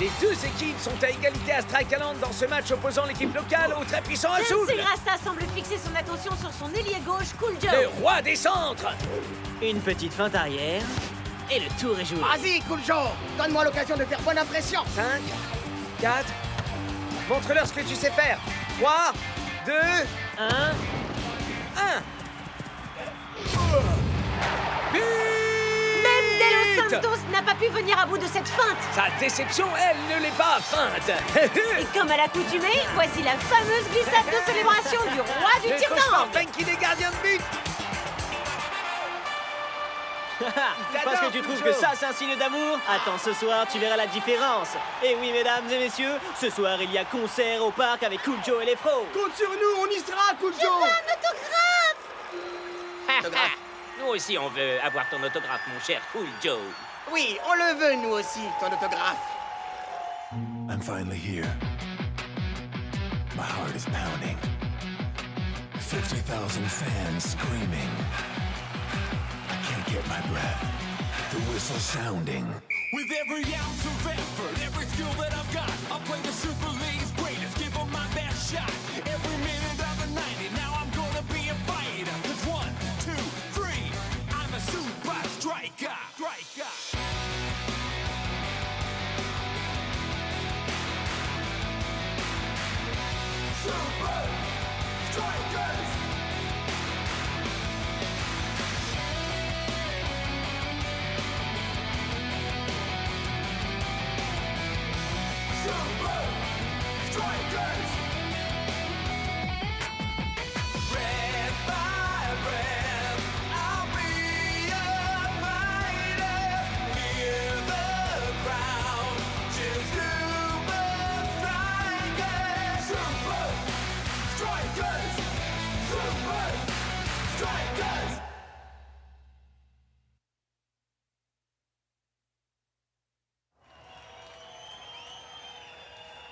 Les deux équipes sont à égalité à Strike Island dans ce match opposant l'équipe locale au très puissant Azul. Nancy Rasta semble fixer son attention sur son ailier gauche, Cool Joe. Le roi des centres. Une petite feinte arrière, et le tour est joué. Vas-y, Cool Joe, donne-moi l'occasion de faire bonne impression. 5, 4, montre-leur ce que tu sais faire. 3, 2, 1, 1. Même De Los Santos n'a pas pu venir à bout de cette feinte. Sa déception, elle, ne l'est pas feinte. Et comme à l'accoutumée, voici la fameuse glissade de célébration du roi du Le tir cauchemar d'angle. Funky des gardiens de but. parce que tu trouves que ça c'est un signe d'amour? Attends, ce soir tu verras la différence. Et oui, mesdames et messieurs, ce soir il y a concert au parc avec Cool Joe et les pros. Compte sur nous, on y sera, Cool Joe. Autographe. Nous aussi, on veut avoir ton autographe, mon cher Cool Joe. Oui, on le veut, nous aussi, ton autographe. I'm finally here. My heart is pounding. 50,000 fans screaming. I can't get my breath. The whistle sounding. With every ounce of effort, every skill that I've got, I'll play the Super League's greatest, give them my best shot. Every minute of the 90, now I'm gonna be a fighter. 'Cause 1, 2, 3, I'm a super striker. Super Strikers! Super Strikers! Red by red, I'll be a fighter. Hear the crowd cheer Super Strikers! Super Strikers! Super Strikers!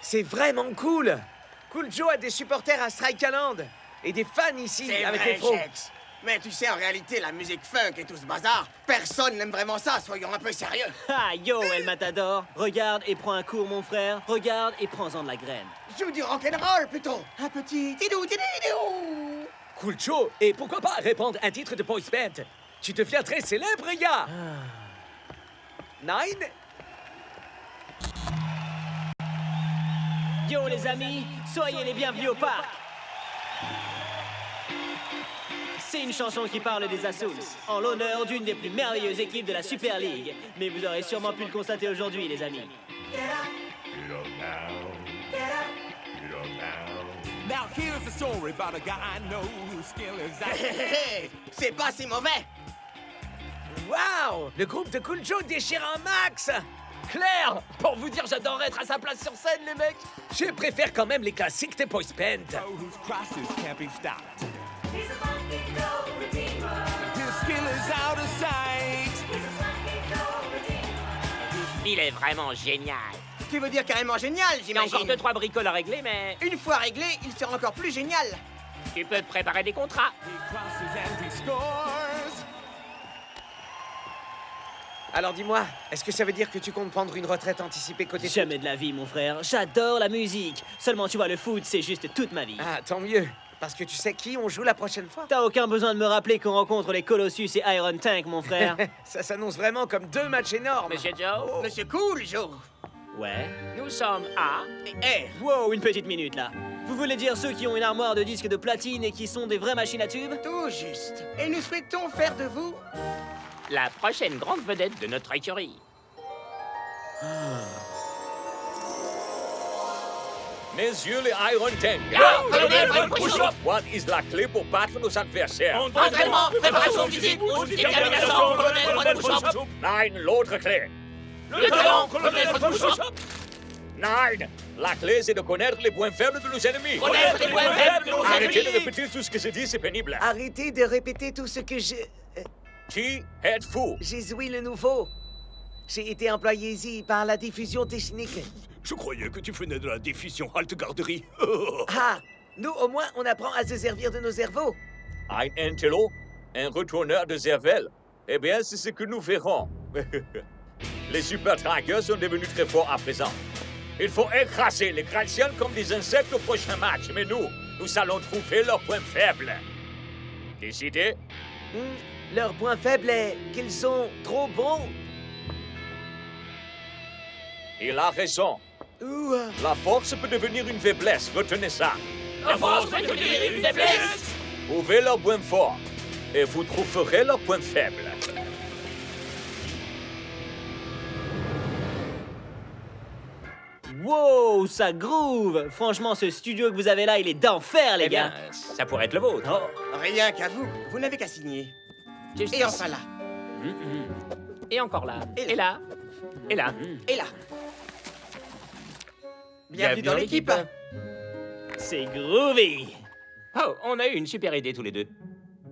C'est vraiment cool. Cool Joe a des supporters à Strike Island et des fans ici C'est avec vrai, les pros. Jex. Mais tu sais, en réalité, la musique funk et tout ce bazar, personne n'aime vraiment ça, soyons un peu sérieux. Ah, yo, El Matador, regarde et prends un cours, mon frère. Regarde et prends-en de la graine. Joue du rock'n'roll, plutôt. Un petit tidou tidou. Cool Joe, et pourquoi pas répandre un titre de boys band? Tu deviens très célèbre, gars. Nine. Yo, les amis, soyez les bienvenus au parc. C'est une chanson qui parle des Azuls, en l'honneur d'une des plus merveilleuses équipes de la Super League. Mais vous aurez sûrement pu le constater aujourd'hui, les amis. Now here's a story about a guy I know whose skill is Hé, hé, hé, c'est pas si mauvais. Waouh! Le groupe de Cool Joe déchire un max! Claire! Pour vous dire, j'adorerais être à sa place sur scène, les mecs! Je préfère quand même les classiques des boys band. whose crosses can't be stopped. His skill is out of sight. Il est vraiment génial. Tu veux dire carrément génial, Il y a encore j'imagine. 2-3 bricoles à régler, mais Une fois réglé, il sera encore plus génial. tu peux te préparer des contrats. He crosses and he scores. Alors dis-moi, est-ce que ça veut dire que tu comptes prendre une retraite anticipée côté foot? Jamais de la vie, mon frère. J'adore la musique. Seulement, tu vois, le foot, c'est juste toute ma vie. Ah, tant mieux. Parce que tu sais qui on joue la prochaine fois? T'as aucun besoin de me rappeler qu'on rencontre les Colossus et Iron Tank, mon frère. Ça s'annonce vraiment comme deux matchs énormes. Monsieur Joe, Monsieur Cool Joe. Ouais. nous sommes à... Eh, Wow, une petite minute, là. Vous voulez dire ceux qui ont une armoire de disques de platine et qui sont des vraies machines à tubes? tout juste. Et nous souhaitons faire de vous la prochaine grande vedette de notre écurie. Messieurs les Iron Tank, colonel, faites push-up. what is la clé pour battre nos adversaires? Entraînement, préparation physique, détermination, colonel, faites push-up. Nine, l'autre clé. Le talent, colonel, faites push-up. Nine, la clé c'est de connaître les points faibles de nos ennemis. Connaître les points faibles de nos Arrêtez de ennemis. répéter tout ce que je dis, c'est pénible. Arrêtez de répéter tout ce que je... Qui êtes-vous? J'ai Zoui le nouveau. J'ai été employé ici par la diffusion technique. Je croyais que tu venais de la diffusion halte garderie. Ah! Nous, au moins, on apprend à se servir de nos cerveaux. Un intello? Un retourneur de cervelle? Eh bien, c'est ce que nous verrons. Les Super Strikers sont devenus très forts à présent. Il faut écraser les Graciens comme des insectes au prochain match, mais nous allons trouver leurs points faibles. Décidé? Leur point faible est qu'ils sont trop bons. Il a raison. La force peut devenir une faiblesse, retenez ça. La force peut devenir une faiblesse. Trouvez leurs points forts et vous trouverez leurs points faibles. Wow, ça groove! Franchement, ce studio que vous avez là, il est d'enfer, les Eh bien, gars! ça pourrait être le vôtre. Rien qu'à vous, vous n'avez qu'à signer. Et enfin là, Et encore là. Et Et là. Et là. et là. Bienvenue dans l'équipe. C'est groovy! Oh, on a eu une super idée tous les deux.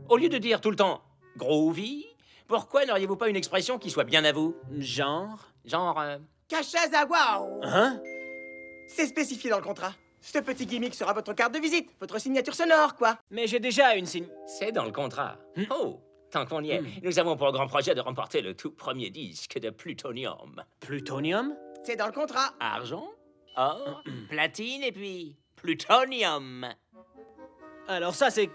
Au lieu de dire tout le temps « groovy », pourquoi n'auriez-vous pas une expression qui soit bien à vous? Genre? Genre... Kashazawa. Hein? C'est spécifié dans le contrat. Ce petit gimmick sera votre carte de visite, votre signature sonore, quoi. Mais j'ai déjà une signe... C'est dans le contrat. Oh, tant qu'on y est, nous avons pour grand projet de remporter le tout premier disque de Plutonium. Plutonium? C'est dans le contrat. Argent, or, platine et puis Plutonium. Alors ça, c'est...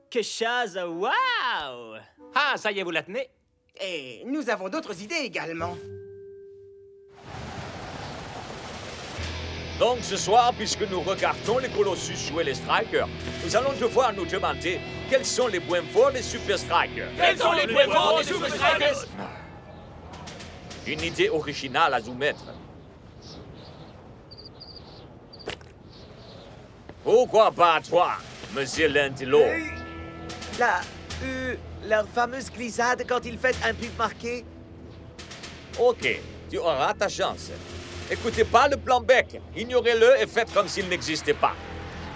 Keshaza, wow! Ah, ça y est, vous la tenez? Et nous avons d'autres idées également. Donc ce soir, puisque nous regardons les Colossus jouer les Strikers, nous allons devoir nous demander quels sont les points forts des Super Strikers. Quels sont les points forts des Super Strikers? Une idée originale à soumettre. Pourquoi pas toi, Monsieur Lentilo? Leur fameuse glissade quand ils fêtent un but marqué. Ok, tu auras ta chance. Écoutez pas le plan bec, ignorez-le et faites comme s'il n'existait pas.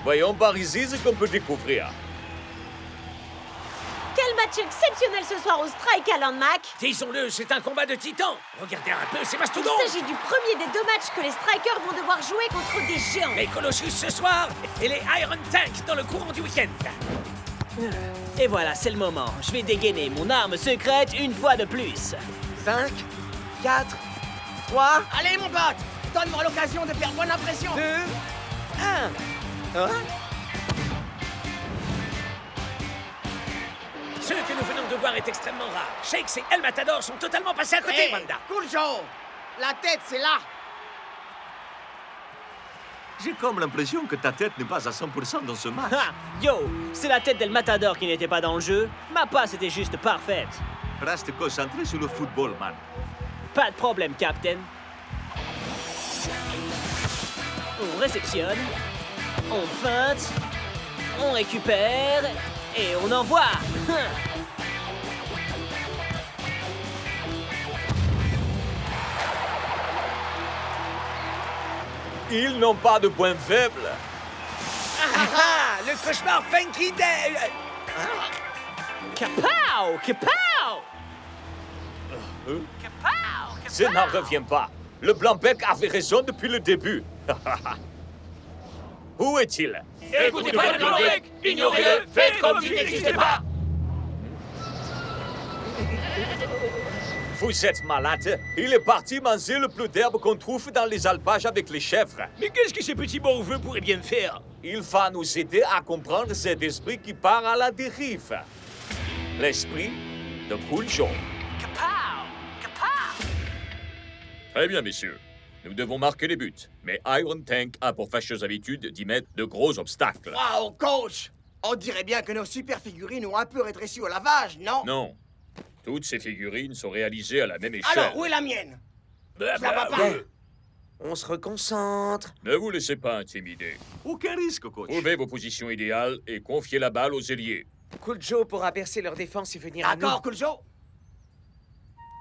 Voyons par ici ce qu'on peut découvrir. Quel match exceptionnel ce soir au Strike Island, Mac! Disons-le, c'est un combat de titans. Regardez un peu ces Il mastodontes. s'agit du premier des deux matchs que les Strikers vont devoir jouer contre des géants. Les Colossus ce soir et les Iron Tank dans le courant du week-end. Et voilà, c'est le moment. Je vais dégainer mon arme secrète une fois de plus. 5, 4, 3... Allez, mon pote, donne-moi l'occasion de faire bonne impression. 2, 1. Ce que nous venons de voir est extrêmement rare. Shakes et El Matador sont totalement passés à côté, Hey, Wanda. Cool Joe, la tête, c'est là. J'ai comme l'impression que ta tête n'est pas à 100% dans ce match. Ha! Yo! C'est la tête d'El Matador qui n'était pas dans le jeu. Ma passe était juste parfaite. Reste concentré sur le football, man. Pas de problème, Captain. On réceptionne, on feinte, on récupère et on envoie. Ils n'ont pas de points faibles. Le cauchemar Funky Day. Kapow! Kapow! Ça n'en revient pas. Le Blanc-Bec avait raison depuis le début. Où est-il? Écoutez pas le plan bec, ignorez-le, faites comme s'il n'existait pas. Vous êtes malade. Il est parti manger le plus d'herbe qu'on trouve dans les alpages avec les chèvres. Mais qu'est-ce que ce petit morveux pourrait bien faire? Il va nous aider à comprendre cet esprit qui part à la dérive. L'esprit de Cool Joe. Kapow! Kapow! Très bien, messieurs. Nous devons marquer les buts. Mais Iron Tank a pour fâcheuse habitude d'y mettre de gros obstacles. Wow, coach, on dirait bien que nos super figurines ont un peu rétréci au lavage, non? Non. Toutes ces figurines sont réalisées à la même échelle. Alors, où est la mienne? Je la vois pas. On se reconcentre. Ne vous laissez pas intimider. Aucun risque, coach. Trouvez vos positions idéales et confiez la balle aux ailiers. Cool Joe pourra percer leur défense et venir à nous. D'accord, Cool Joe.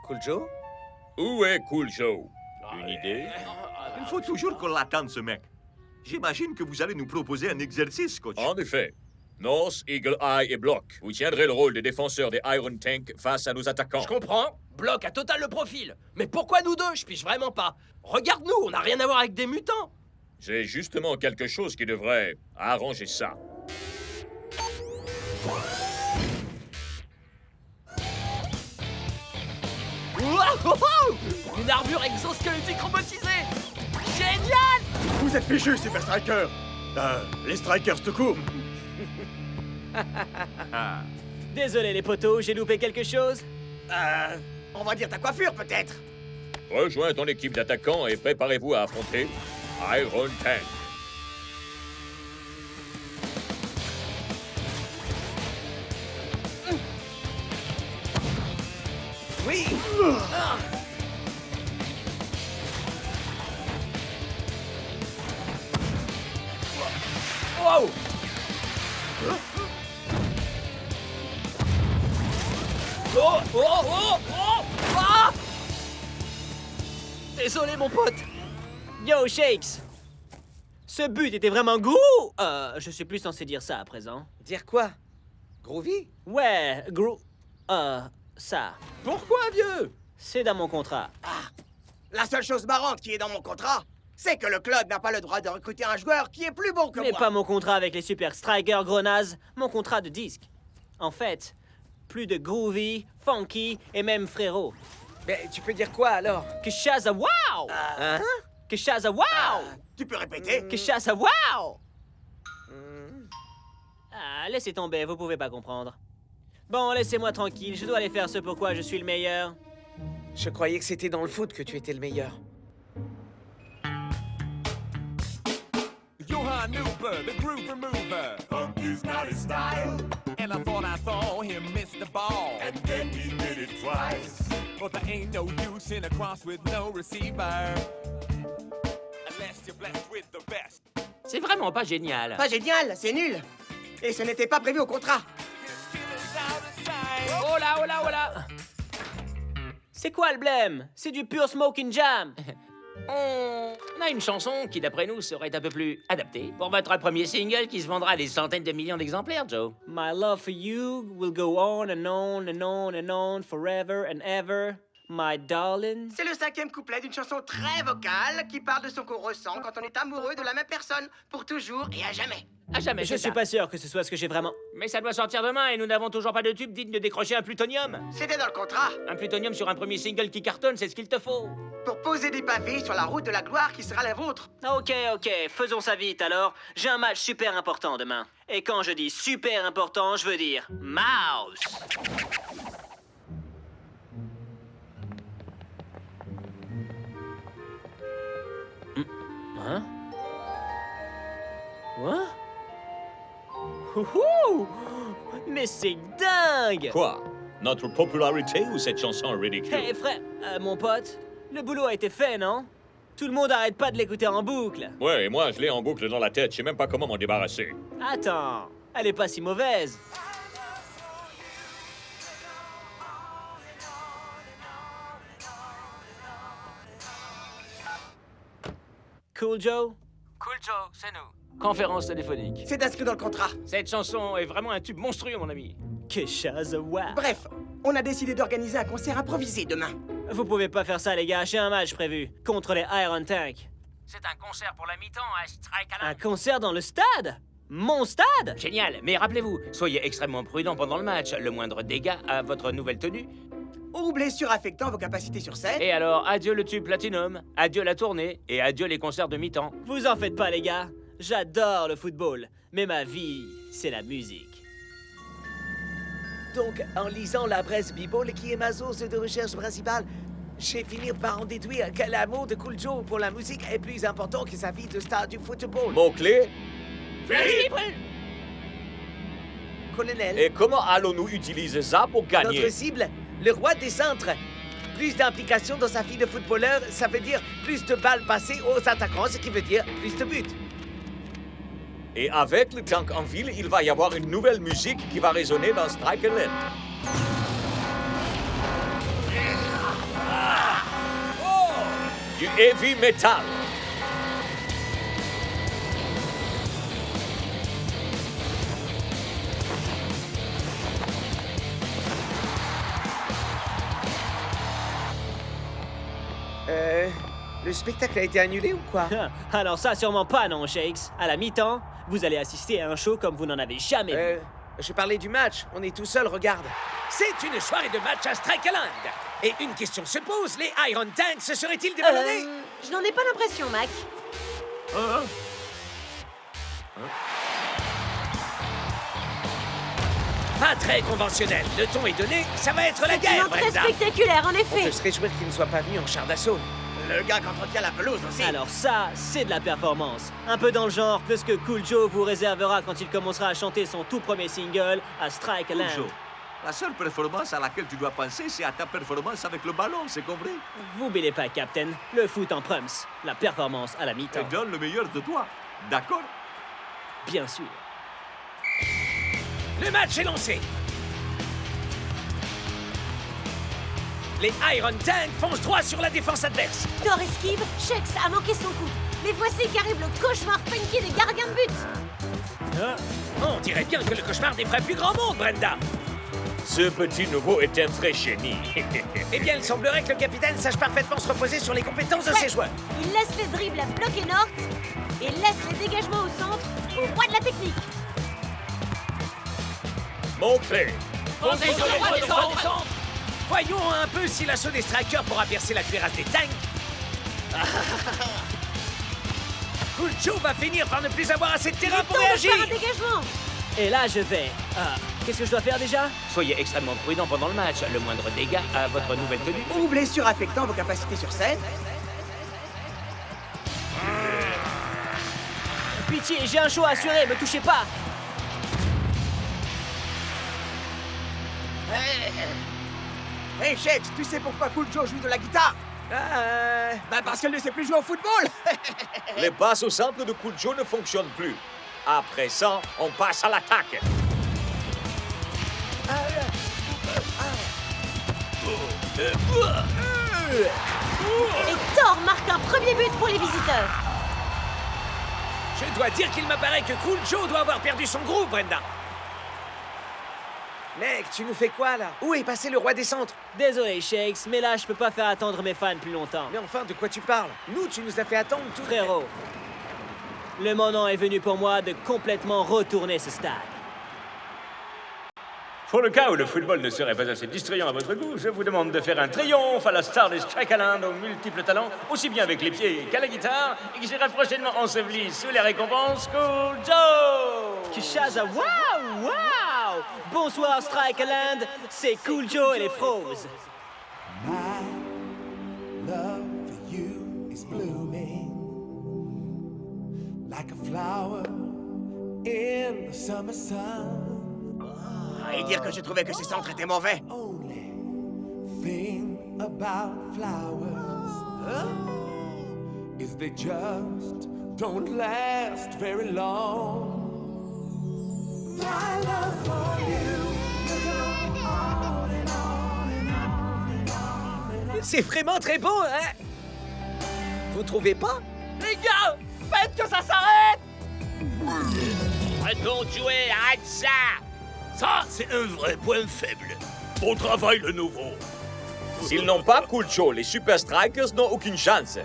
Cool Joe? Où est Cool Joe? Une idée? Il faut toujours qu'on l'attende, ce mec. J'imagine que vous allez nous proposer un exercice, coach. En effet. North, Eagle Eye et Block. Vous tiendrez le rôle des défenseurs des Iron Tank face à nos attaquants. Je comprends. Bloc a total le profil. Mais pourquoi nous deux? Je piche vraiment pas. Regarde-nous, on n'a rien à voir avec des mutants. J'ai justement quelque chose qui devrait arranger ça. une armure exosquelettique robotisée. Génial! Vous êtes fichus, Super Striker. Les Strikers tout court. Désolé les potos, j'ai loupé quelque chose. On va dire ta coiffure, peut-être. Rejoins ton équipe d'attaquants et préparez-vous à affronter Iron Tank. Oui! Wow! Oh! Oh! Oh! Oh! Ah! Désolé, mon pote! Yo, Shakes! Ce but était vraiment gros! Je suis plus censé dire ça à présent. Dire quoi? Groovy? Ouais, gros... ça. Pourquoi, vieux? C'est dans mon contrat. La seule chose marrante qui est dans mon contrat, c'est que le club n'a pas le droit de recruter un joueur qui est plus bon que Mais moi. pas mon contrat avec les Super Strikers gros nazes, mon contrat de disque. En fait, plus de groovy, funky et même frérot. Mais tu peux dire quoi, alors? Que Shaza wow! Hein? Que Shaza wow! Tu peux répéter? Que Shaza wow! Laissez tomber, vous pouvez pas comprendre. Bon, laissez-moi tranquille, je dois aller faire ce pourquoi je suis le meilleur. Je croyais que c'était dans le foot que tu étais le meilleur. Johan Newber, the groove remover. Funky's not his style, And I thought I saw him miss the ball. and then he did it twice. But there ain't no use in a cross with no receiver. Unless you're blessed with the best. C'est vraiment pas génial. Pas génial, c'est nul. Et ce n'était pas prévu au contrat. Oh là, oh là, oh là! C'est quoi le blême? C'est du pur smoking jam! On a une chanson qui, d'après nous, serait un peu plus adaptée pour votre premier single qui se vendra à des centaines de millions d'exemplaires, Joe. My love for you will go on and on and on and on forever and ever, my darling. C'est le 5e couplet d'une chanson très vocale qui parle de ce qu'on ressent quand on est amoureux de la même personne pour toujours et à jamais. À jamais, Je suis pas sûr que ce soit ce que j'ai vraiment... Mais ça doit sortir demain et nous n'avons toujours pas de tube digne de décrocher un plutonium. C'était dans le contrat. Un plutonium sur un premier single qui cartonne, c'est ce qu'il te faut. Pour poser des pavés sur la route de la gloire qui sera la vôtre. Ok, faisons ça vite alors. J'ai un match super important demain. Et quand je dis super important, je veux dire mouse. Hein? Quoi? Ouhou! Mais c'est dingue! Quoi? Notre popularité ou cette chanson ridicule? Hé frère, mon pote, le boulot a été fait, non? Tout le monde arrête pas de l'écouter en boucle. Ouais, et moi, je l'ai en boucle dans la tête. Je sais même pas comment m'en débarrasser. Attends, elle est pas si mauvaise. Cool Joe? Cool Joe, c'est nous. Conférence téléphonique. C'est inscrit dans le contrat. Cette chanson est vraiment un tube monstrueux, mon ami. Que chose, wow. Bref, on a décidé d'organiser un concert improvisé demain. Vous pouvez pas faire ça, les gars. J'ai un match prévu contre les Iron Tank. C'est un concert pour la mi-temps à Strike Un concert dans le stade? Mon stade? Génial, mais rappelez-vous, soyez extrêmement prudent pendant le match. Le moindre dégât à votre nouvelle tenue. Ou blessure affectant vos capacités sur scène. Et alors, adieu le tube Platinum, adieu la tournée et adieu les concerts de mi-temps. Vous en faites pas, les gars. J'adore le football, mais ma vie, c'est la musique. Donc, en lisant la presse Bebop, qui est ma source de recherche principale, j'ai fini par en déduire que l'amour de Cool Joe pour la musique est plus important que sa vie de star du football. Mot-clé? Colonel, Et comment allons-nous utiliser ça pour gagner? notre cible, le roi des centres. Plus d'implication dans sa vie de footballeur, ça veut dire plus de balles passées aux attaquants, ce qui veut dire plus de buts. Et avec le tank en ville, il va y avoir une nouvelle musique qui va résonner dans Strikerland. Du heavy metal. Le spectacle a été annulé ou quoi? Alors ça, sûrement pas, non, Shakes. À la mi-temps, vous allez assister à un show comme vous n'en avez jamais vu. Je parlais du match. On est tout seul, regarde. C'est une soirée de match à Strike Land. Et une question se pose, les Iron Tanks se seraient-ils déballonnés? Je n'en ai pas l'impression, Mac. Pas très conventionnel. Le ton est donné, ça va être la C'est une guerre, entrée Brenda. spectaculaire, en On peut effet. se réjouir qu'il ne soit pas venu en char d'assaut. Le gars qui entretient la pelouse aussi. Alors ça, c'est de la performance. Un peu dans le genre que ce que Cool Joe vous réservera quand il commencera à chanter son tout premier single à Strike Land. Joe, la seule performance à laquelle tu dois penser, c'est à ta performance avec le ballon, c'est compris? Vous bêlez pas, Captain. Le foot en prums. La performance à la Et mi-temps. donne le meilleur de toi. D'accord? Bien sûr. Le match est lancé. Les Iron Tanks foncent droit sur la défense adverse. Thor esquive, Shex a manqué son coup. Mais voici qu'arrive le cauchemar funky des gardiens de but. On dirait bien que le cauchemar défraie plus grand monde, Brenda. Ce petit nouveau est un vrai génie. Eh bien, il semblerait que le capitaine sache parfaitement se reposer sur les compétences de ses joueurs. Il laisse les dribbles à bloquer North et laisse les dégagements au centre au roi de la technique. Montrez. Voyons un peu si l'assaut des Strikers pourra percer la cuirasse des tanks. Cool Joe va finir par ne plus avoir assez de terrain pour Temps de réagir. faire un dégagement. Et là, je vais... qu'est-ce que je dois faire déjà? Soyez extrêmement prudent pendant le match. Le moindre dégât à votre nouvelle tenue. Ou blessure affectant vos capacités sur scène. Pitié, j'ai un show à assurer, me touchez pas. Hey, Shex, tu sais pourquoi Cool Joe joue de la guitare? Bah parce qu'elle ne sait plus jouer au football. Les passes au centre de Cool Joe ne fonctionnent plus. Après ça, on passe à l'attaque. Et Thor marque un premier but pour les visiteurs. Je dois dire qu'il m'apparaît que Cool Joe doit avoir perdu son groupe, Brenda. Mec, tu nous fais quoi, là? Où est passé le roi des centres? Désolé, Shakes, mais là, je peux pas faire attendre mes fans plus longtemps. Mais enfin, de quoi tu parles? Nous, tu nous as fait attendre tout... Frérot, le moment est venu pour moi de complètement retourner ce stade. Pour le cas où le football ne serait pas assez distrayant à votre goût, je vous demande de faire un triomphe à la star des Strike Land aux multiples talents, aussi bien avec les pieds qu'à la guitare, et qui sera prochainement enseveli sous les récompenses Cool Joe! Kishaza, waouh, waouh! Bonsoir Strike Land, c'est Cool Joe et les Froze. My love for you is blooming like a flower in the summer sun. Et dire que je trouvais que ces centres étaient mauvais. Only thing about flowers is they just don't last very long. My love for you will go on and on and on and on and on. C'est vraiment très beau, hein? Vous trouvez pas? Les gars, faites que ça s'arrête. Arrêtons de jouer, arrête ça! Ça, c'est un vrai point faible. Bon travail, le nouveau. S'ils n'ont pas Cool Joe, les Super Strikers n'ont aucune chance.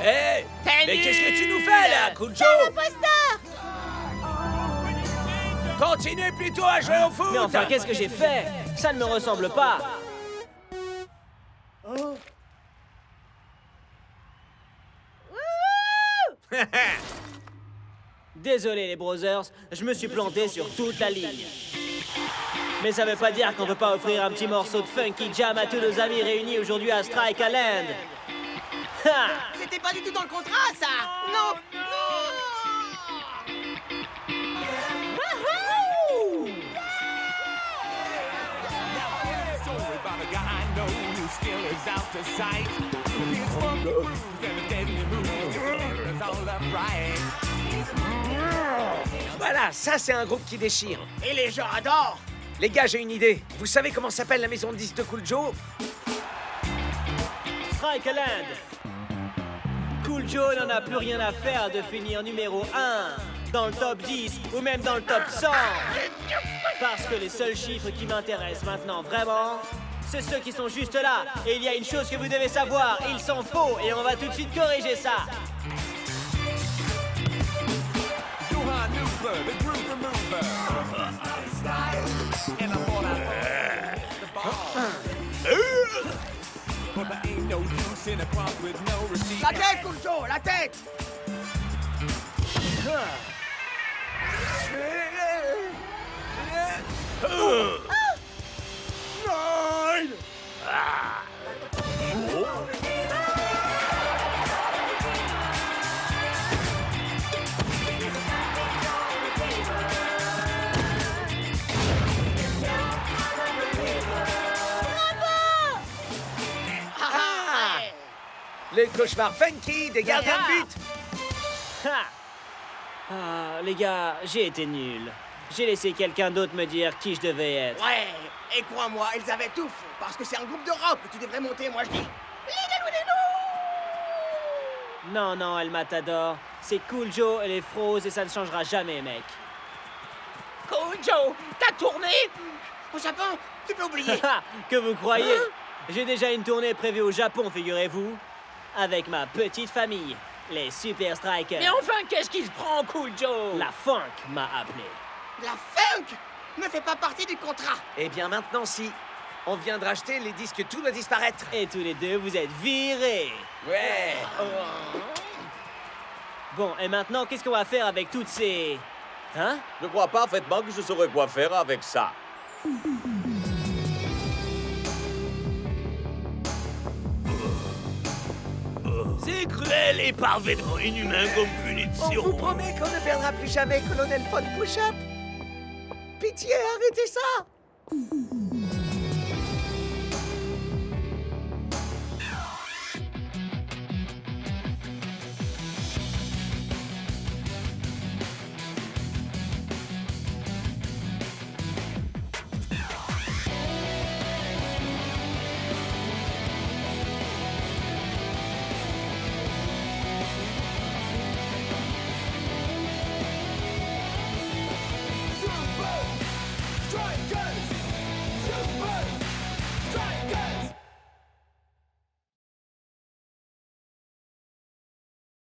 Hé! Mais qu'est-ce que tu nous fais, là, Cool Joe? Continuez plutôt à jouer au foot! Mais enfin, qu'est-ce que j'ai fait? Ça ne me ressemble pas. Désolé les brothers, je me suis planté sur toute la ligne. Mais ça veut pas dire qu'on peut pas offrir un petit morceau de funky jam à tous nos amis réunis aujourd'hui à Strike Land. Ha! C'était pas du tout dans le contrat, ça. Non. Voilà, ça, c'est un groupe qui déchire. Et les gens adorent. Les gars, j'ai une idée. Vous savez comment s'appelle la maison de disques de Cool Joe? Strike Land. Cool Joe n'en a plus rien à faire de finir numéro 1 dans le top 10 ou même dans le top 100. Parce que les seuls chiffres qui m'intéressent maintenant vraiment, c'est ceux qui sont juste là. Et il y a une chose que vous devez savoir, ils sont faux et on va tout de suite corriger ça. And I thought I'd the ball. But there ain't no use in a crop with no receipt. La tête, Cool Joe, la tête! Le cauchemar funky des gardiens de but. Ha! Ah, les gars, j'ai été nul. J'ai laissé quelqu'un d'autre me dire qui je devais être. Ouais, et crois-moi, ils avaient tout faux, parce que c'est un groupe de rock que tu devrais monter, moi je dis. Non, non, El Matador. C'est Cool Joe et les Froze et ça ne changera jamais, mec. Cool Joe, t'as tourné? Au Japon, tu peux oublier. Que vous croyez? J'ai déjà une tournée prévue au Japon, figurez-vous. Avec ma petite famille, les Super Strikers. Mais enfin, qu'est-ce qu'il se prend, Cool Joe? La funk m'a appelé. La funk ne fait pas partie du contrat. Eh bien maintenant, si. On vient de racheter les disques, tout doit disparaître. Et tous les deux, vous êtes virés. Ouais. Bon, et maintenant, qu'est-ce qu'on va faire avec toutes ces... Hein? Je crois parfaitement que je saurais quoi faire avec ça. C'est cruel et parfaitement inhumain comme On punition. vous promet qu'on ne perdra plus jamais Colonel Von Push-Up. Pitié, arrêtez ça.